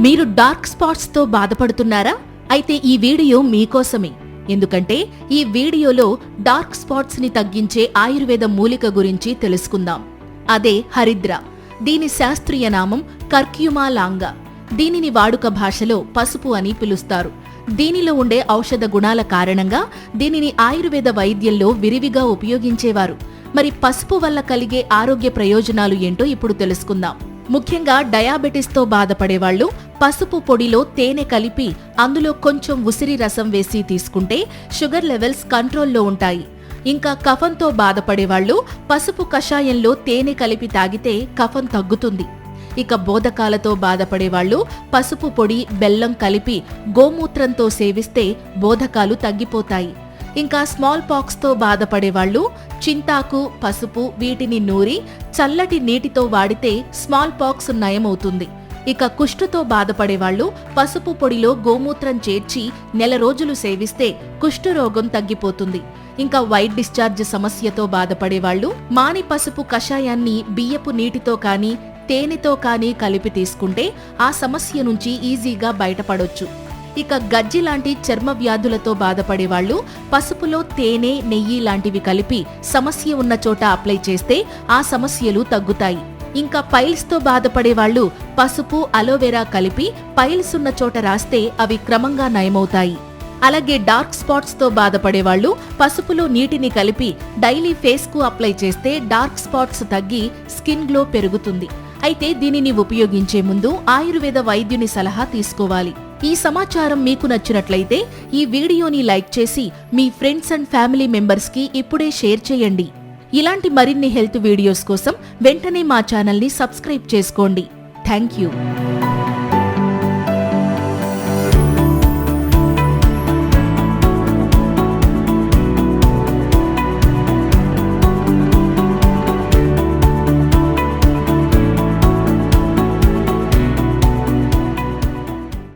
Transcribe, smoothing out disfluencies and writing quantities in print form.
మీరు dark spots తో బాధపడుతున్నారా? అయితే ఈ వీడియో మీకోసమే. ఎందుకంటే ఈ వీడియోలో డార్క్ స్పాట్స్ ని తగ్గించే ఆయుర్వేద మూలిక గురించి తెలుసుకుందాం. అదే హరిద్ర. దీని శాస్త్రీయ నామం కర్క్యుమా లాంగా. దీనిని వాడుక భాషలో పసుపు అని పిలుస్తారు. దీనిలో ఉండే ఔషధ గుణాల కారణంగా దీనిని ఆయుర్వేద వైద్యంలో విరివిగా ఉపయోగించేవారు. మరి పసుపు వల్ల కలిగే ఆరోగ్య ప్రయోజనాలు ఏంటో ఇప్పుడు తెలుసుకుందాం. ముఖ్యంగా డయాబెటిస్తో బాధపడేవాళ్లు పసుపు పొడిలో తేనె కలిపి అందులో కొంచెం ఉసిరి రసం వేసి తీసుకుంటే షుగర్ లెవెల్స్ కంట్రోల్లో ఉంటాయి. ఇంకా కఫంతో బాధపడేవాళ్లు పసుపు కషాయంలో తేనె కలిపి తాగితే కఫం తగ్గుతుంది. ఇక బోధకాలతో బాధపడేవాళ్లు పసుపు పొడి బెల్లం కలిపి గోమూత్రంతో సేవిస్తే బోధకాలు తగ్గిపోతాయి. ఇంకా స్మాల్ పాక్స్ తో బాధపడేవాళ్లు చింతాకు పసుపు వీటిని నూరి చల్లటి నీటితో వాడితే స్మాల్ పాక్స్ నయమవుతుంది. ఇక కుష్టుతో బాధపడేవాళ్లు పసుపు పొడిలో గోమూత్రం చేర్చి నెల రోజులు సేవిస్తే కుష్టు రోగం తగ్గిపోతుంది. ఇంకా వైట్ డిశ్చార్జ్ సమస్యతో బాధపడేవాళ్లు మాని పసుపు కషాయాన్ని బియ్యపు నీటితో కానీ తేనెతో కానీ కలిపి తీసుకుంటే ఆ సమస్య నుంచి ఈజీగా బయటపడొచ్చు. ఇక గజ్జి లాంటి చర్మ వ్యాధులతో బాధపడేవాళ్లు పసుపులో తేనె నెయ్యి లాంటివి కలిపి సమస్య ఉన్న చోట అప్లై చేస్తే ఆ సమస్యలు తగ్గుతాయి. ఇంకా పైల్స్ తో బాధపడేవాళ్లు పసుపు అలోవెరా కలిపి పైల్స్ ఉన్న చోట రాస్తే అవి క్రమంగా నయమవుతాయి. అలాగే డార్క్ స్పాట్స్ తో బాధపడేవాళ్లు పసుపులో నీటిని కలిపి డైలీ ఫేస్ కు అప్లై చేస్తే డార్క్ స్పాట్స్ తగ్గి స్కిన్ గ్లో పెరుగుతుంది. అయితే దీనిని ఉపయోగించే ముందు ఆయుర్వేద వైద్యుని సలహా తీసుకోవాలి. ఈ సమాచారం మీకు నచ్చినట్లయితే ఈ వీడియోని లైక్ చేసి మీ ఫ్రెండ్స్ అండ్ ఫ్యామిలీ మెంబర్స్ కి ఇప్పుడే షేర్ చేయండి. ఇలాంటి మరిన్ని హెల్త్ వీడియోస్ కోసం వెంటనే మా ఛానల్ని సబ్స్క్రైబ్ చేసుకోండి. Thank you.